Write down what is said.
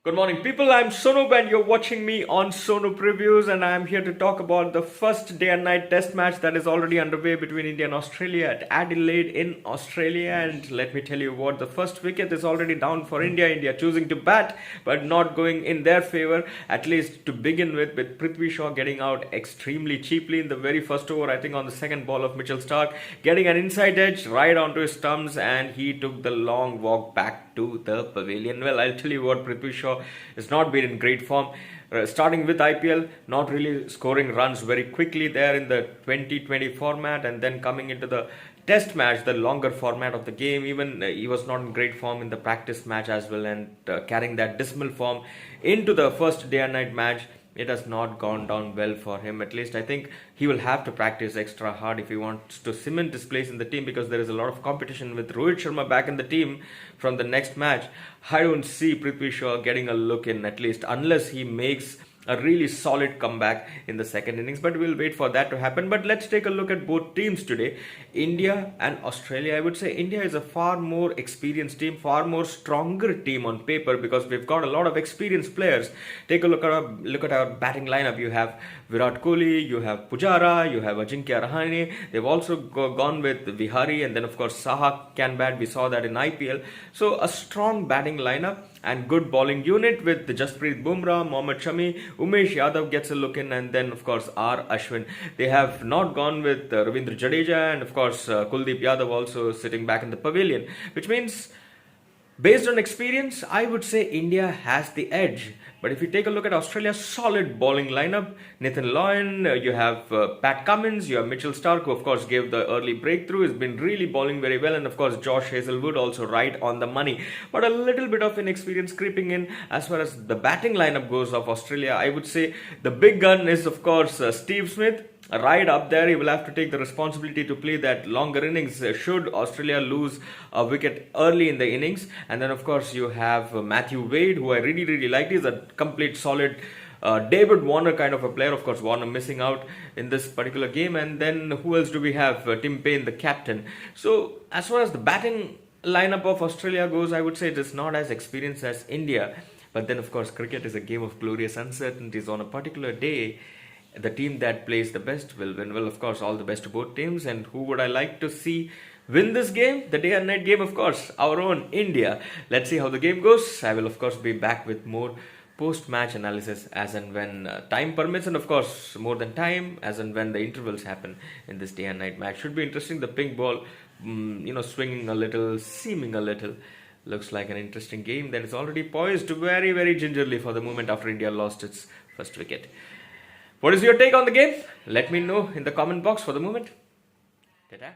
Good morning, people. I'm Sonup, and you're watching me on Sonup Reviews, and I'm here to talk about the first day and night test match that is already underway between India and Australia at Adelaide in Australia. And let me tell you what, the first wicket is already down for India. India choosing to bat, but not going in their favor, at least to begin with Prithvi Shaw getting out extremely cheaply in the very first over. I think on the second ball of Mitchell Starc, getting an inside edge right onto his stumps, and he took the long walk back to the pavilion. Well, I'll tell you what, Prithvi Shaw has not been in great form. Starting with IPL, not really scoring runs very quickly there in the 2020 format, and then coming into the test match, the longer format of the game, even he was not in great form in the practice match as well, and carrying that dismal form into the first day and night match. It has not gone down well for him. At least I think he will have to practice extra hard if he wants to cement his place in the team, because there is a lot of competition with Rohit Sharma back in the team from the next match. I don't see Prithvi Shaw getting a look in, at least unless he makes a really solid comeback in the second innings, but we'll wait for that to happen. But let's take a look at both teams today, India and Australia. I would say India is a far more experienced team, far more stronger team on paper, because we've got a lot of experienced players. Take a look at our batting lineup. You have Virat Kohli, you have Pujara, you have Ajinkya Rahane. They've also gone with Vihari, and then of course Saha can bat. We saw that in IPL. So a strong batting lineup and good bowling unit with Jasprit Bumrah, Mohammad Shami, Umesh Yadav gets a look in, and then of course R. Ashwin. They have not gone with Ravindra Jadeja, and of course Kuldeep Yadav also sitting back in the pavilion, which means based on experience, I would say India has the edge. But if you take a look at Australia's solid bowling lineup, Nathan Lyon, you have Pat Cummins, you have Mitchell Starc, who of course gave the early breakthrough, has been really bowling very well, and of course Josh Hazlewood also right on the money. But a little bit of inexperience creeping in as far as the batting lineup goes of Australia. I would say the big gun is of course Steve Smith. Right up there, he will have to take the responsibility to play that longer innings should Australia lose a wicket early in the innings. And then of course you have Matthew Wade, who I really liked. He's a complete solid David Warner kind of a player. Of course Warner missing out in this particular game. And then who else do we have? Tim Payne, the captain. So as far as the batting lineup of Australia goes, I would say it is not as experienced as India. But then of course cricket is a game of glorious uncertainties. On a particular day, the team that plays the best will win. Well, of course, all the best to both teams. And who would I like to see win this game? The day and night game, of course, our own India. Let's see how the game goes. I will, of course, be back with more post-match analysis as and when time permits. And, of course, more than time, as and when the intervals happen in this day and night match. Should be interesting. The pink ball, swinging a little, seeming a little. Looks like an interesting game that is already poised very gingerly for the moment after India lost its first wicket. What is your take on the game? Let me know in the comment box for the moment. Ta-ta.